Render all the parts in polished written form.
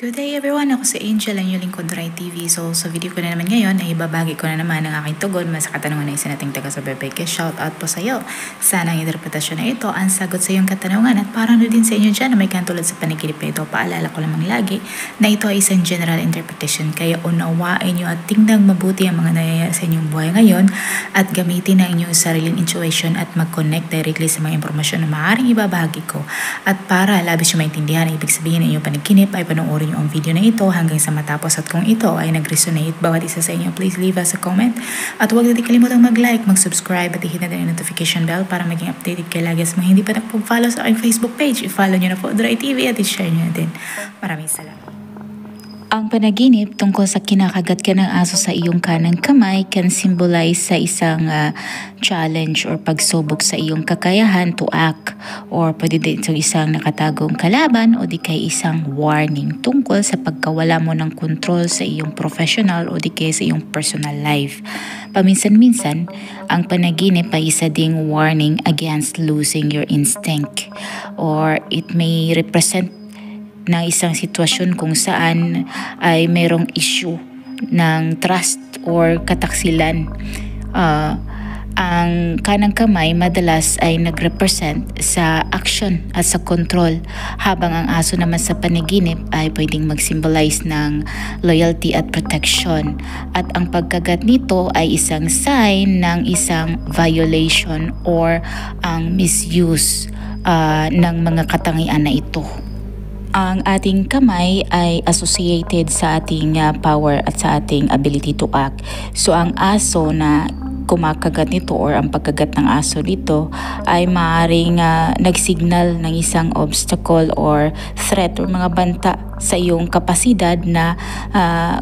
Good day everyone! Ako si Angel, ang inyong lingkod Rai TV. So sa video ko na naman ngayon ay ibabagi ko na naman ang aking tugon sa katanungan ng isa nating taga-subaybay. Shout out po sa iyo. Sana ang interpretasyon na ito ang sagot sa iyong katanungan at parang din sa inyo dyan na may katulad sa panaginip na ito. Paalala ko lamang lagi na ito ay isang general interpretation kaya unawain nyo at tingnan mabuti ang mga nangyayari sa inyong buhay ngayon at gamitin ang inyong sariling intuition at mag-connect directly sa mga impormasyon na maaaring ibabahagi ko. At para labis yung maintindihan ang ibig sabihin ng inyong panaginip ay panoorin ang video na ito hanggang sa matapos at kung ito ay nag-resonate bawat isa sa inyo, please leave us a comment at huwag natin kalimutang mag-like, mag-subscribe at i-hit na din ang notification bell para maging updated kayo lagi sa mga hindi pa nagpo-follow sa aking Facebook page. I-follow nyo na po Rai TV at i-share nyo na din. Maraming salamat. Ang panaginip tungkol sa kinakagat ka ng aso sa iyong kanang kamay can symbolize sa isang challenge or pagsubok sa iyong kakayahan to act, or pwede din ito isang nakatagong kalaban o di kay isang warning tungkol sa pagkawala mo ng control sa iyong professional o di kay sa iyong personal life. Paminsan-minsan, ang panaginip ay isa ding warning against losing your instinct, or it may represent na isang sitwasyon kung saan ay mayroong issue ng trust or kataksilan. Ang kanang kamay madalas ay nagrepresent sa action at sa control, habang ang aso naman sa panaginip ay pwedeng mag-symbolize ng loyalty at protection. At ang pagkagat nito ay isang sign ng isang violation or ang misuse ng mga katangian na ito. Ang ating kamay ay associated sa ating power at sa ating ability to act. So ang aso na kumakagat nito or ang pagkagat ng aso dito ay maaaring nagsignal ng isang obstacle or threat or mga banta sa iyong kapasidad na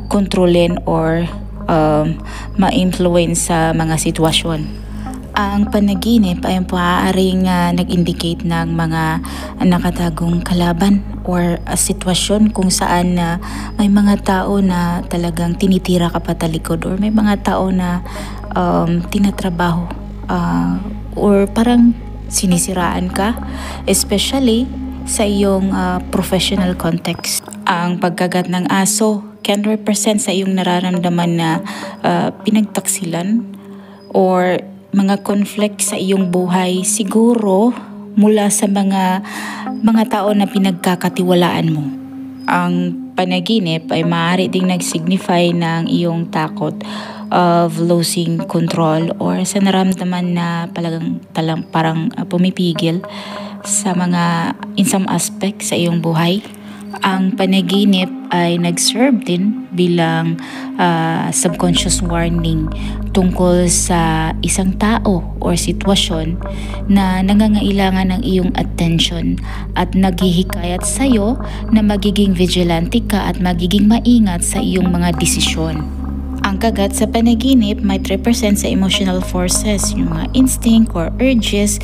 kontrolin or ma-influence sa mga sitwasyon. Ang panaginip ay maaaring nag-indicate ng mga nakatagong kalaban or sitwasyon kung saan may mga tao na talagang tinitira ka patalikod, or may mga tao na tinatrabaho or parang sinisiraan ka, especially sa iyong professional context. Ang pagkagat ng aso can represent sa iyong nararamdaman na pinagtaksilan or mga conflict sa iyong buhay, siguro mula sa mga tao na pinagkakatiwalaan mo. Ang panaginip ay maaari ding nag-signify ng iyong takot of losing control or sa naramdaman na parang pumipigil sa mga in some aspect sa iyong buhay. Ang panaginip ay nag-serve din bilang subconscious warning tungkol sa isang tao or sitwasyon na nangangailangan ng iyong attention at naghihikayat sa iyo na magiging vigilante ka at magiging maingat sa iyong mga desisyon. Ang kagat sa panaginip might represent sa emotional forces, yung mga instinct or urges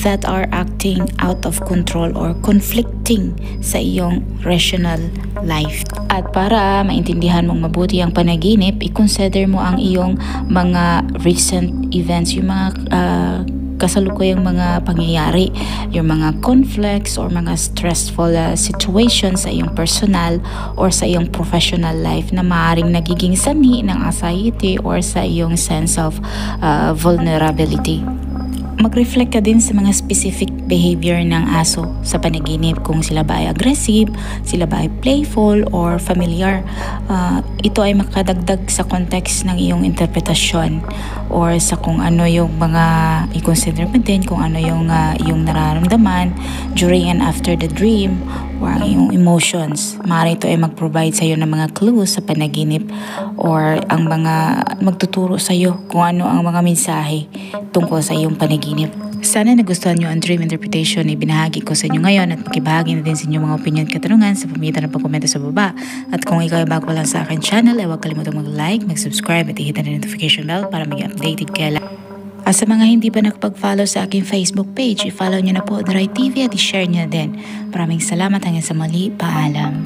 that are acting out of control or conflicting sa iyong rational life. At para maintindihan mong mabuti ang panaginip, i-consider mo ang iyong mga recent events, yung mga kasalukuyang mga pangyayari, yung mga conflicts or mga stressful situations sa iyong personal or sa iyong professional life na maaaring nagiging sanhi ng anxiety or sa iyong sense of vulnerability. Mag-reflect ka din sa mga specific behavior ng aso sa panaginip, kung sila ba ay aggressive, sila ba ay playful or familiar. Ito ay makadagdag sa context ng iyong interpretasyon or sa kung ano yung mga i-consider mo din, kung ano yung nararamdaman during and after the dream or ang iyong emotions. Maaari ito ay mag-provide sa iyo ng mga clues sa panaginip or ang mga magtuturo sa iyo kung ano ang mga mensahe tungkol sa iyong panaginip. Sana nagustuhan nyo ang dream interpretation na ibinahagi ko sa inyo ngayon at makibahagi na din sa inyo mga opinion at katanungan sa pamamagitan ng pagkomento sa baba. At kung ikaw ay bago lang sa akin channel, ay huwag kalimutang mag-like, mag-subscribe at i-hit na notification bell para maging updated kayo. At sa mga hindi pa nakapag-follow sa aking Facebook page, i-follow nyo na po Rai TV at i-share nyo din. Maraming salamat hanggang sa muli. Paalam.